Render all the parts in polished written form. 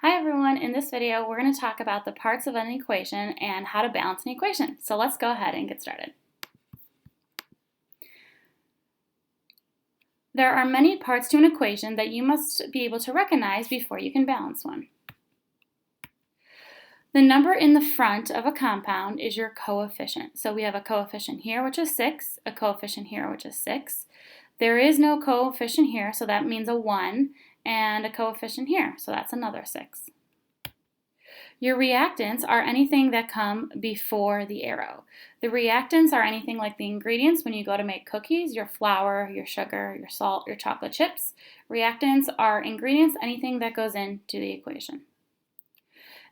Hi everyone, in this video we're going to talk about the parts of an equation and how to balance an equation. So let's go ahead and get started. There are many parts to an equation that you must be able to recognize before you can balance one. The number in the front of a compound is your coefficient. So we have a coefficient here, which is 6, a coefficient here, which is 6. There is no coefficient here, so that means a 1, and a coefficient here, so that's another 6. Your reactants are anything that come before the arrow. The reactants are anything like the ingredients when you go to make cookies, your flour, your sugar, your salt, your chocolate chips. Reactants are ingredients, anything that goes into the equation.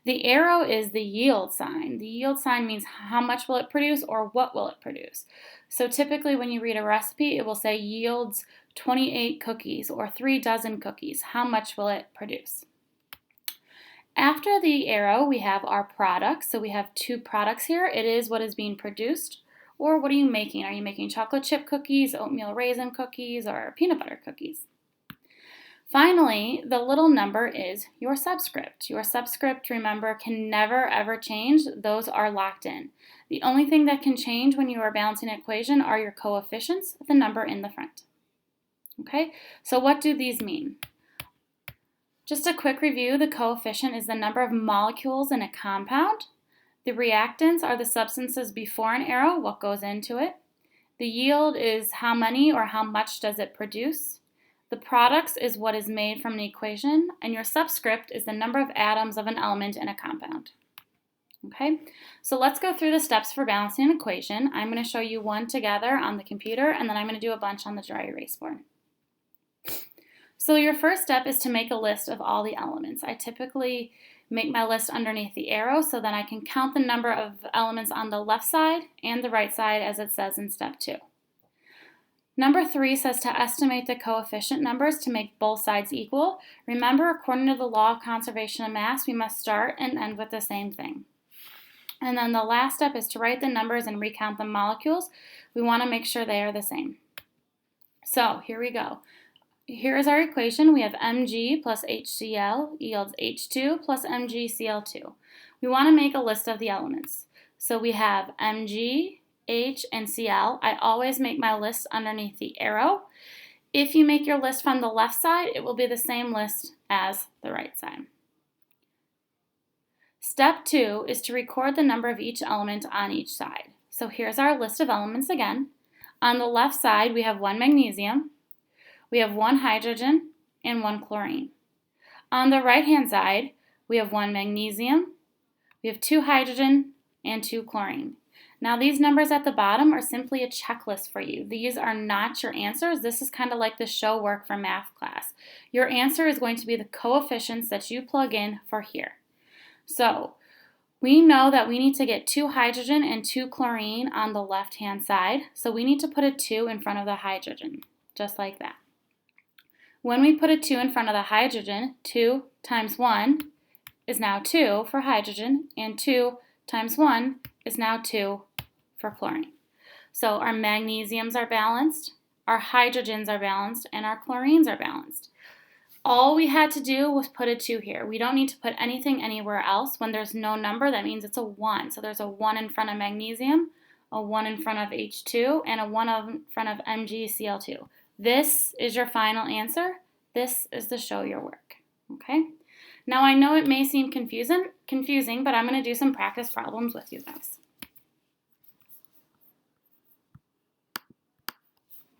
The arrow is the yield sign. The yield sign means how much will it produce or what will it produce. So typically when you read a recipe, it will say yields 28 cookies or 3 dozen cookies. How much will it produce? After the arrow, we have our products. So we have 2 products here. It is what is being produced, or what are you making? Are you making chocolate chip cookies, oatmeal raisin cookies, or peanut butter cookies? Finally, the little number is your subscript. Your subscript, remember, can never ever change. Those are locked in. The only thing that can change when you are balancing an equation are your coefficients, the number in the front. Okay, so what do these mean? Just a quick review, the coefficient is the number of molecules in a compound. The reactants are the substances before an arrow, what goes into it. The yield is how many or how much does it produce. The products is what is made from an equation, and your subscript is the number of atoms of an element in a compound. Okay, so let's go through the steps for balancing an equation. I'm going to show you one together on the computer, and then I'm going to do a bunch on the dry erase board. So your first step is to make a list of all the elements. I typically make my list underneath the arrow so that I can count the number of elements on the left side and the right side as it says in step 2. Number 3 says to estimate the coefficient numbers to make both sides equal. Remember, according to the law of conservation of mass, we must start and end with the same thing. And then the last step is to write the numbers and recount the molecules. We want to make sure they are the same. So here we go. Here is our equation. We have Mg plus HCl yields H2 plus MgCl2. We want to make a list of the elements. So we have Mg, H, and Cl. I always make my list underneath the arrow. If you make your list from the left side, it will be the same list as the right side. Step 2 is to record the number of each element on each side. So here's our list of elements again. On the left side, we have 1 magnesium. We have 1 hydrogen and 1 chlorine. On the right-hand side, we have 1 magnesium, we have 2 hydrogen, and 2 chlorine. Now these numbers at the bottom are simply a checklist for you. These are not your answers. This is kind of like the show work for math class. Your answer is going to be the coefficients that you plug in for here. So we know that we need to get 2 hydrogen and 2 chlorine on the left-hand side. So we need to put a 2 in front of the hydrogen, just like that. When we put a 2 in front of the hydrogen, 2 times 1 is now 2 for hydrogen, and 2 times 1 is now 2 for chlorine. So our magnesiums are balanced, our hydrogens are balanced, and our chlorines are balanced. All we had to do was put a 2 here. We don't need to put anything anywhere else. When there's no number, that means it's a 1. So there's a 1 in front of magnesium, a 1 in front of H2, and a 1 in front of MgCl2. This is your final answer. This is to show your work. Okay? Now I know it may seem confusing, but I'm going to do some practice problems with you guys.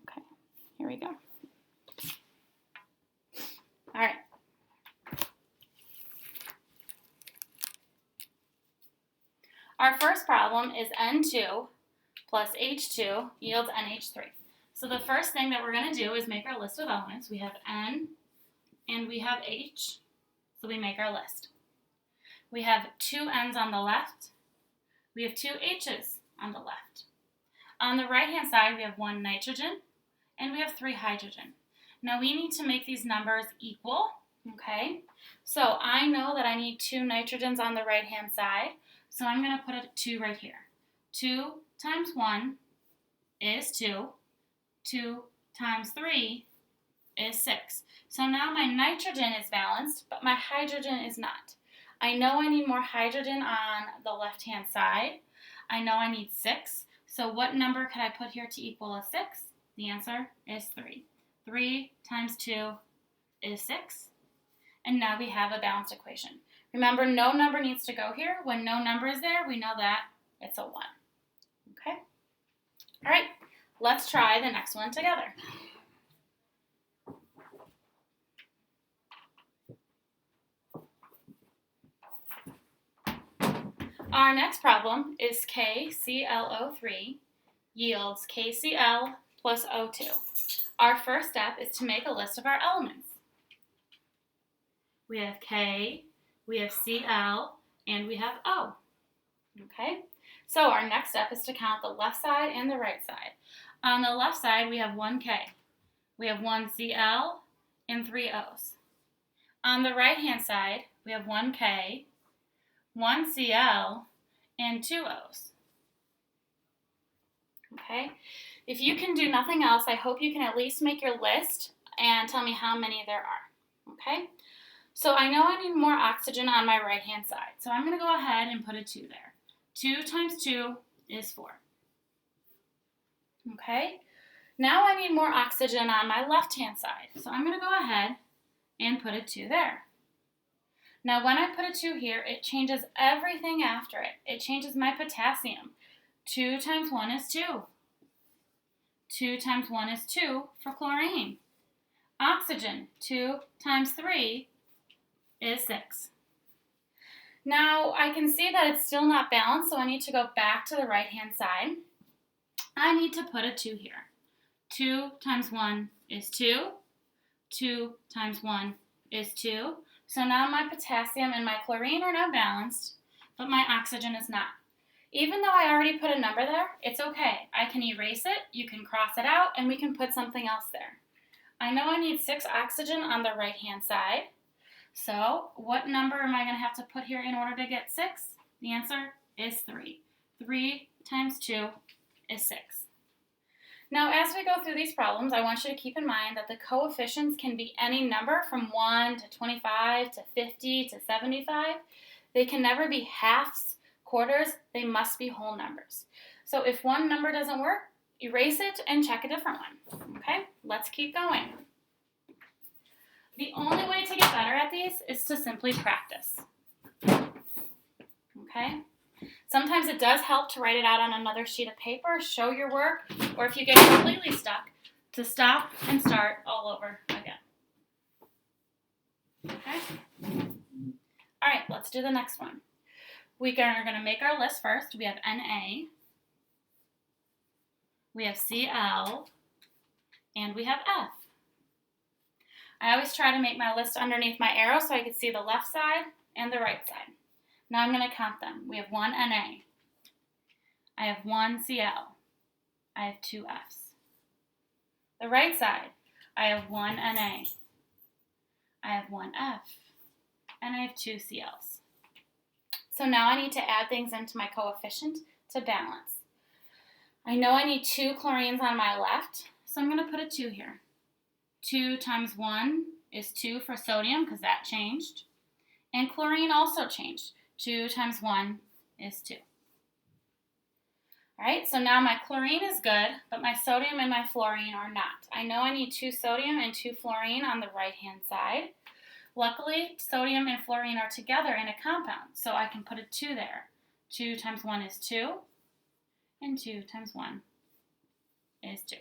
Okay, here we go. All right. Our first problem is N2 plus H2 yields NH3. So the first thing that we're going to do is make our list of elements. We have N and we have H, so we make our list. We have 2 N's on the left. We have 2 H's on the left. On the right-hand side, we have 1 nitrogen and we have 3 hydrogen. Now we need to make these numbers equal, okay? So I know that I need 2 nitrogens on the right-hand side, so I'm going to put a 2 right here. 2 times 1 is 2. 2 times 3 is 6. So now my nitrogen is balanced, but my hydrogen is not. I know I need more hydrogen on the left-hand side. I know I need 6. So what number could I put here to equal a 6? The answer is 3. 3 times 2 is 6. And now we have a balanced equation. Remember, no number needs to go here. When no number is there, we know that it's a 1. Okay? All right, let's try the next one together. Our next problem is KClO3 yields KCl plus O2. Our first step is to make a list of our elements. We have K, we have Cl, and we have O. Okay? So our next step is to count the left side and the right side. On the left side, we have 1 K. We have 1 Cl and 3 Os. On the right-hand side, we have 1 K, 1 Cl, and 2 Os. Okay? If you can do nothing else, I hope you can at least make your list and tell me how many there are. Okay? So I know I need more oxygen on my right-hand side. So I'm going to go ahead and put a 2 there. 2 times 2 is 4. Okay? Now I need more oxygen on my left-hand side. So I'm going to go ahead and put a 2 there. Now when I put a 2 here, it changes everything after it. It changes my potassium. 2 times 1 is 2. 2 times 1 is 2 for chlorine. Oxygen, 2 times 3 is 6. Now I can see that it's still not balanced, so I need to go back to the right-hand side. I need to put a 2 here. 2 times 1 is 2. 2 times 1 is 2. So now my potassium and my chlorine are now balanced, but my oxygen is not. Even though I already put a number there, it's okay. I can erase it, you can cross it out, and we can put something else there. I know I need 6 oxygen on the right-hand side. So what number am I going to have to put here in order to get 6? The answer is 3. 3 times 2 is 6. Now, as we go through these problems, I want you to keep in mind that the coefficients can be any number from 1 to 25 to 50 to 75. They can never be halves, quarters. They must be whole numbers. So if one number doesn't work, erase it and check a different one. Okay, let's keep going. The only way to get better at these is to simply practice. Okay? Sometimes it does help to write it out on another sheet of paper, show your work, or if you get completely stuck, to stop and start all over again. Okay? All right, let's do the next one. We are going to make our list first. We have Na, we have Cl, and we have F. I always try to make my list underneath my arrow so I can see the left side and the right side. Now I'm going to count them. We have 1 Na. I have 1 Cl. I have 2 Fs. The right side, I have 1 Na. I have 1 F. And I have 2 Cls. So now I need to add things into my coefficient to balance. I know I need 2 chlorines on my left, so I'm going to put a 2 here. 2 times 1 is 2 for sodium because that changed. And chlorine also changed. 2 times 1 is 2. All right, so now my chlorine is good, but my sodium and my fluorine are not. I know I need 2 sodium and 2 fluorine on the right-hand side. Luckily, sodium and fluorine are together in a compound, so I can put a 2 there. 2 times 1 is 2, and 2 times 1 is 2.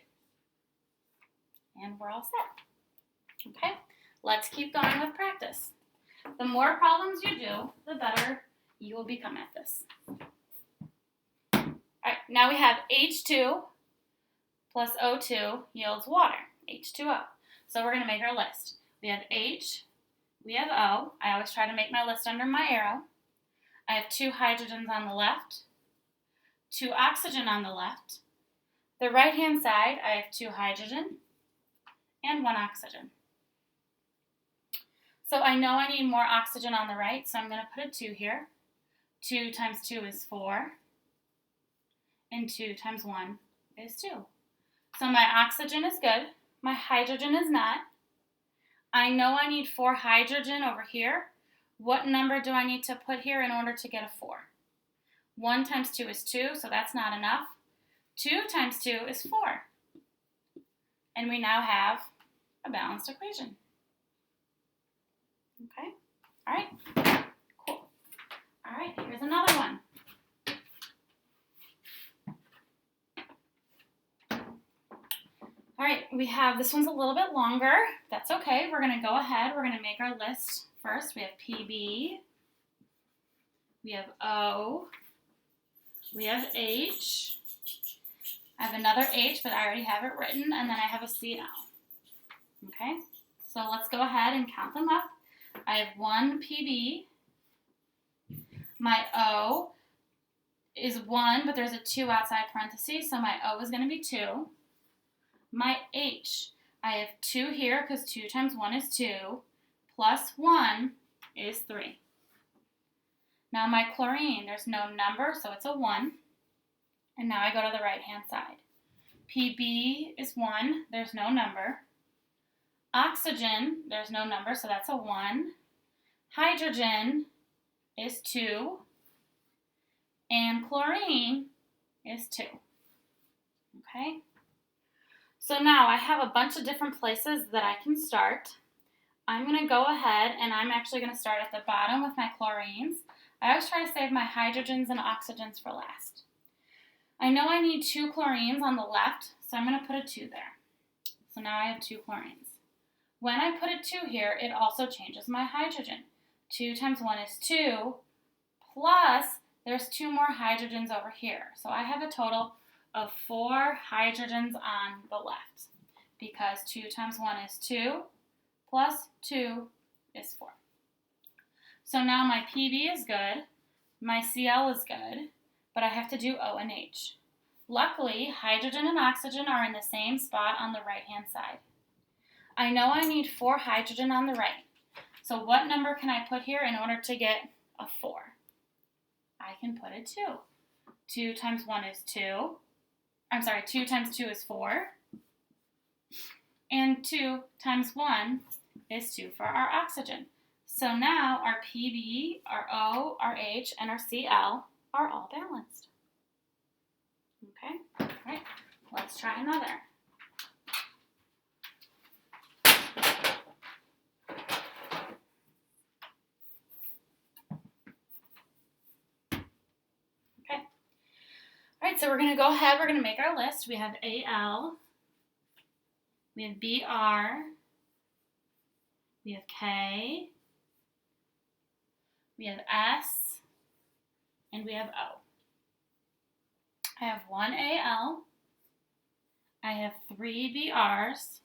And we're all set. Okay, let's keep going with practice. The more problems you do, the better you will become at this. All right, now we have H2 plus O2 yields water, H2O. So we're going to make our list. We have H, we have O. I always try to make my list under my arrow. I have 2 hydrogens on the left, 2 oxygen on the left. The right-hand side, I have 2 hydrogen and 1 oxygen. So I know I need more oxygen on the right, so I'm going to put a 2 here. 2 times 2 is 4, and 2 times 1 is 2. So my oxygen is good, my hydrogen is not, I know I need 4 hydrogen over here. What number do I need to put here in order to get a 4? 1 times 2 is 2, so that's not enough. 2 times 2 is 4. And we now have a balanced equation. Okay? All right? Cool. All right, here's another one. All right, we have, this one's a little bit longer. That's okay. We're going to go ahead. We're going to make our list first. We have PB. We have O. We have H. I have another H, but I already have it written, and then I have a CL. Okay, so let's go ahead and count them up. I have 1 PB. My O is 1, but there's a 2 outside parentheses, so my O is going to be 2. My H, I have 2 here because 2 times 1 is 2, plus 1 is 3. Now my chlorine, there's no number, so it's a 1. And now I go to the right-hand side. PB is 1, there's no number. Oxygen, there's no number, so that's a 1. Hydrogen is 2. And chlorine is 2. Okay? So now I have a bunch of different places that I can start. I'm going to go ahead and I'm actually going to start at the bottom with my chlorines. I always try to save my hydrogens and oxygens for last. I know I need 2 chlorines on the left, so I'm going to put a 2 there. So now I have 2 chlorines. When I put a 2 here, it also changes my hydrogen. 2 times 1 is 2, plus there's 2 more hydrogens over here. So I have a total of 4 hydrogens on the left, because 2 times 1 is 2, plus 2 is 4. So now my PB is good, my Cl is good, but I have to do O and H. Luckily, hydrogen and oxygen are in the same spot on the right-hand side. I know I need 4 hydrogen on the right. So what number can I put here in order to get a 4? I can put a 2. 2 times 1 is 2. 2 times 2 is 4. And 2 times 1 is 2 for our oxygen. So now our PB, our O, our H, and our Cl are all balanced. Okay, all right, let's try another. Okay, all right, so we're going to go ahead, we're going to make our list. We have Al, we have Br, we have K, we have S, and we have O. I have 1 Al, I have 3 Brs,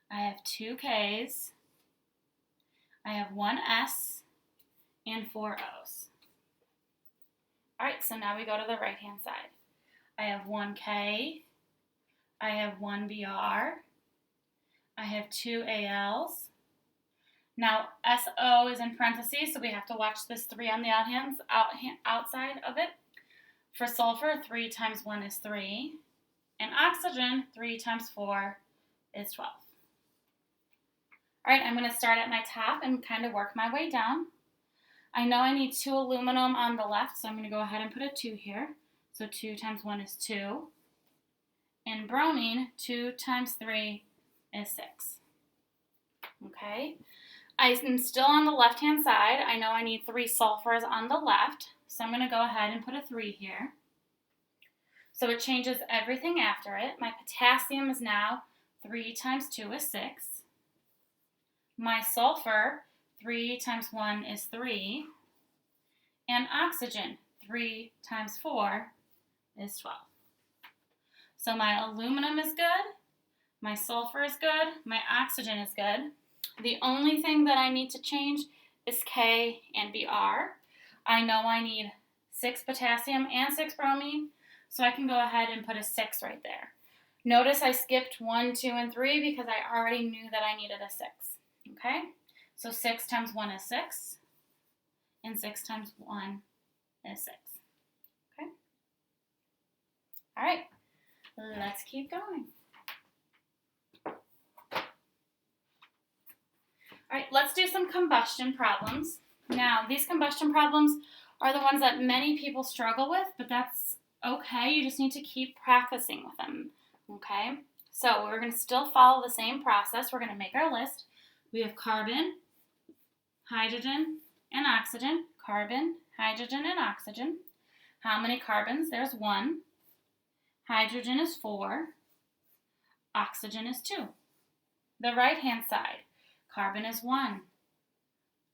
I have 2 Ks, I have 1 S, and 4 Os. All right, so now we go to the right-hand side. I have 1 K, I have 1 Br, I have 2 Als. Now, SO is in parentheses, so we have to watch this 3 on the outside of it. For sulfur, 3 times 1 is 3. And oxygen, 3 times 4 is 12. All right, I'm going to start at my top and kind of work my way down. I know I need 2 aluminum on the left, so I'm going to go ahead and put a 2 here. So 2 times 1 is 2. And bromine, 2 times 3 is 6. Okay, I'm still on the left-hand side. I know I need 3 sulfurs on the left, so I'm going to go ahead and put a 3 here. So it changes everything after it. My potassium is now 3 times 2 is 6. My sulfur, 3 times 1 is 3. And oxygen, 3 times 4 is 12. So my aluminum is good, my sulfur is good, my oxygen is good. The only thing that I need to change is K and Br. I know I need 6 potassium and 6 bromine, so I can go ahead and put a 6 right there. Notice I skipped 1, 2, and 3 because I already knew that I needed a 6. Okay? So 6 times 1 is 6, and 6 times 1 is 6. Okay? All right, let's keep going. All right, let's do some combustion problems. Now, these combustion problems are the ones that many people struggle with, but that's okay. You just need to keep practicing with them, okay? So we're going to still follow the same process. We're going to make our list. We have carbon, hydrogen, and oxygen. Carbon, hydrogen, and oxygen. How many carbons? There's 1. Hydrogen is 4. Oxygen is 2. The right-hand side. Carbon is 1.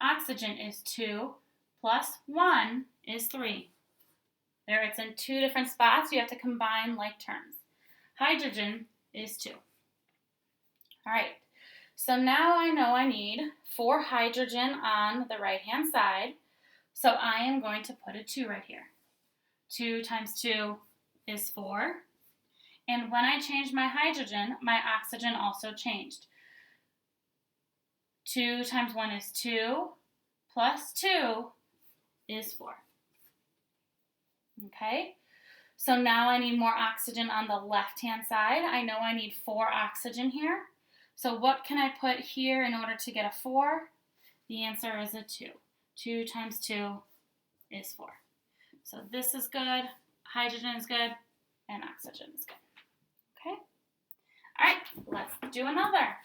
Oxygen is 2 plus 1 is 3. There, it's in 2 different spots. You have to combine like terms. Hydrogen is 2. All right, so now I know I need 4 hydrogen on the right-hand side. So I am going to put a 2 right here. 2 times 2 is 4. And when I changed my hydrogen, my oxygen also changed. 2 times 1 is 2, plus 2 is 4. Okay, so now I need more oxygen on the left-hand side. I know I need 4 oxygen here. So what can I put here in order to get a 4? The answer is a 2. 2 times 2 is 4. So this is good, hydrogen is good, and oxygen is good. Okay, all right, let's do another.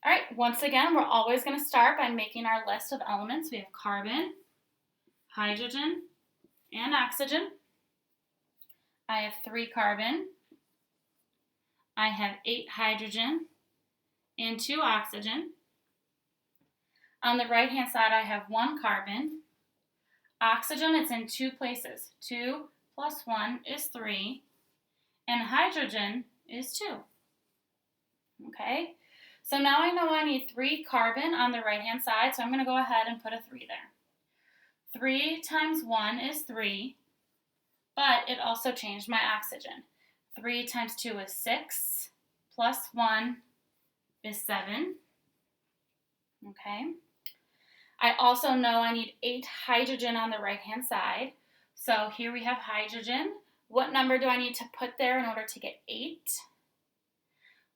All right, once again, we're always going to start by making our list of elements. We have carbon, hydrogen, and oxygen. I have 3 carbon. I have 8 hydrogen and 2 oxygen. On the right-hand side, I have 1 carbon. Oxygen, it's in 2 places. 2 plus 1 is 3. And hydrogen is 2. Okay? So now I know I need 3 carbon on the right-hand side, so I'm going to go ahead and put a 3 there. 3 times 1 is 3, but it also changed my oxygen. 3 times 2 is 6, plus 1 is 7. Okay. I also know I need 8 hydrogen on the right-hand side. So here we have hydrogen. What number do I need to put there in order to get 8?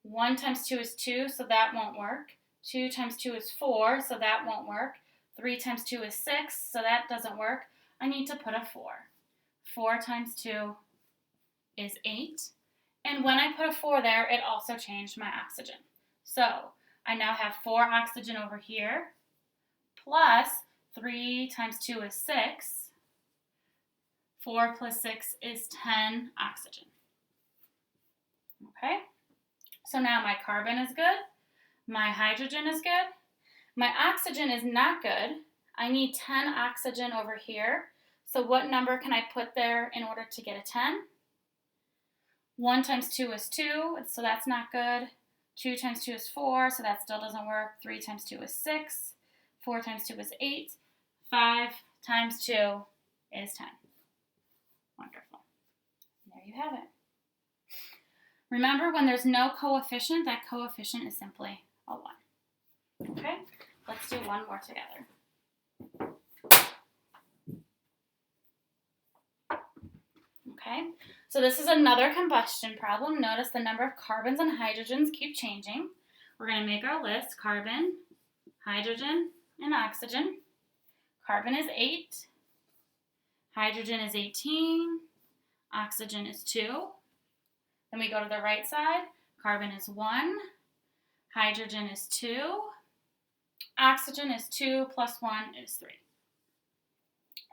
1 times 2 is 2, so that won't work. 2 times 2 is 4, so that won't work. 3 times 2 is 6, so that doesn't work. I need to put a 4. 4 times 2 is 8. And when I put a 4 there, it also changed my oxygen. So I now have 4 oxygen over here, plus 3 times 2 is 6. 4 plus 6 is 10 oxygen. Okay? So now my carbon is good, my hydrogen is good, my oxygen is not good. I need 10 oxygen over here. So what number can I put there in order to get a 10? 1 times 2 is 2, so that's not good. 2 times 2 is 4, so that still doesn't work. 3 times 2 is 6. 4 times 2 is 8. 5 times 2 is 10. Wonderful. There you have it. Remember, when there's no coefficient, that coefficient is simply a 1. Okay, let's do one more together. Okay, so this is another combustion problem. Notice the number of carbons and hydrogens keep changing. We're going to make our list: carbon, hydrogen, and oxygen. Carbon is 8. Hydrogen is 18. Oxygen is 2. Then we go to the right side. Carbon is 1. Hydrogen is 2. Oxygen is 2 plus 1 is 3.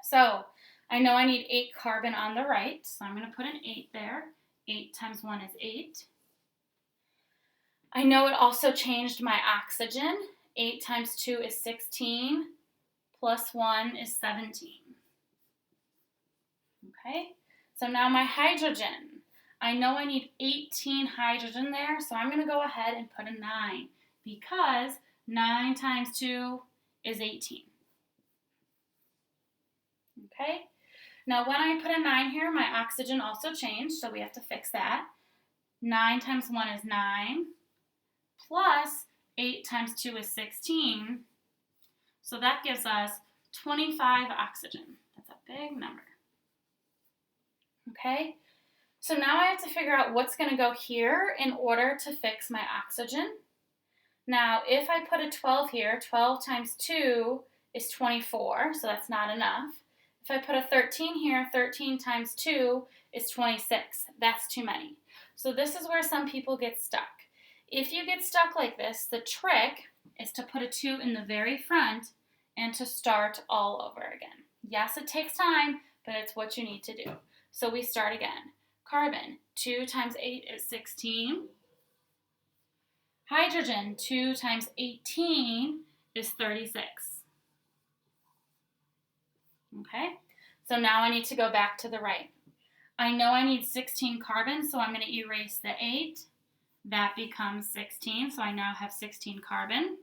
So I know I need 8 carbon on the right, so I'm going to put an 8 there. 8 times 1 is 8. I know it also changed my oxygen. 8 times 2 is 16, plus 1 is 17. Okay, so now my hydrogen. I know I need 18 hydrogen there, so I'm going to go ahead and put a 9, because 9 times 2 is 18. Okay, now when I put a 9 here, my oxygen also changed, so we have to fix that. 9 times 1 is 9, plus 8 times 2 is 16, so that gives us 25 oxygen. That's a big number. Okay, So now I have to figure out what's going to go here in order to fix my oxygen. Now, if I put a 12 here, 12 times 2 is 24, so that's not enough. If I put a 13 here, 13 times 2 is 26. That's too many. So this is where some people get stuck. If you get stuck like this, the trick is to put a 2 in the very front and to start all over again. Yes, it takes time, but it's what you need to do. So we start again. Carbon, 2 times 8 is 16. Hydrogen, 2 times 18 is 36. Okay, so now I need to go back to the right. I know I need 16 carbon, so I'm going to erase the 8. That becomes 16, so I now have 16 carbon.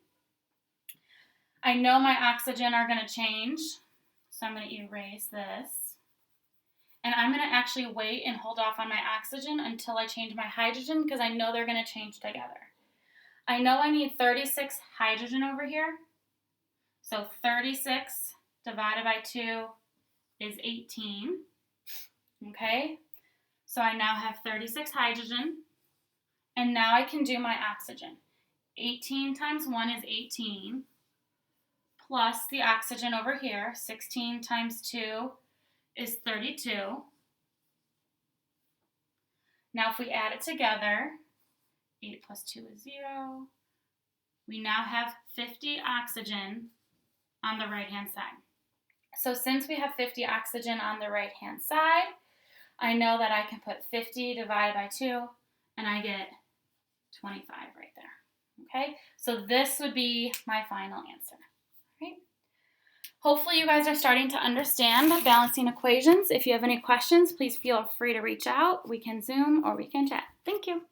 I know my oxygen are going to change, so I'm going to erase this. And I'm going to actually wait and hold off on my oxygen until I change my hydrogen because I know they're going to change together. I know I need 36 hydrogen over here. So 36 divided by 2 is 18. Okay, so I now have 36 hydrogen. And now I can do my oxygen. 18 times 1 is 18. Plus the oxygen over here, 16 times 2 is 32. Now if we add it together, 8 plus 2 is 0. We now have 50 oxygen on the right-hand side. So since we have 50 oxygen on the right-hand side, I know that I can put 50 divided by 2, and I get 25 right there. Okay, so this would be my final answer. Right? Hopefully you guys are starting to understand balancing equations. If you have any questions, please feel free to reach out. We can Zoom or we can chat. Thank you.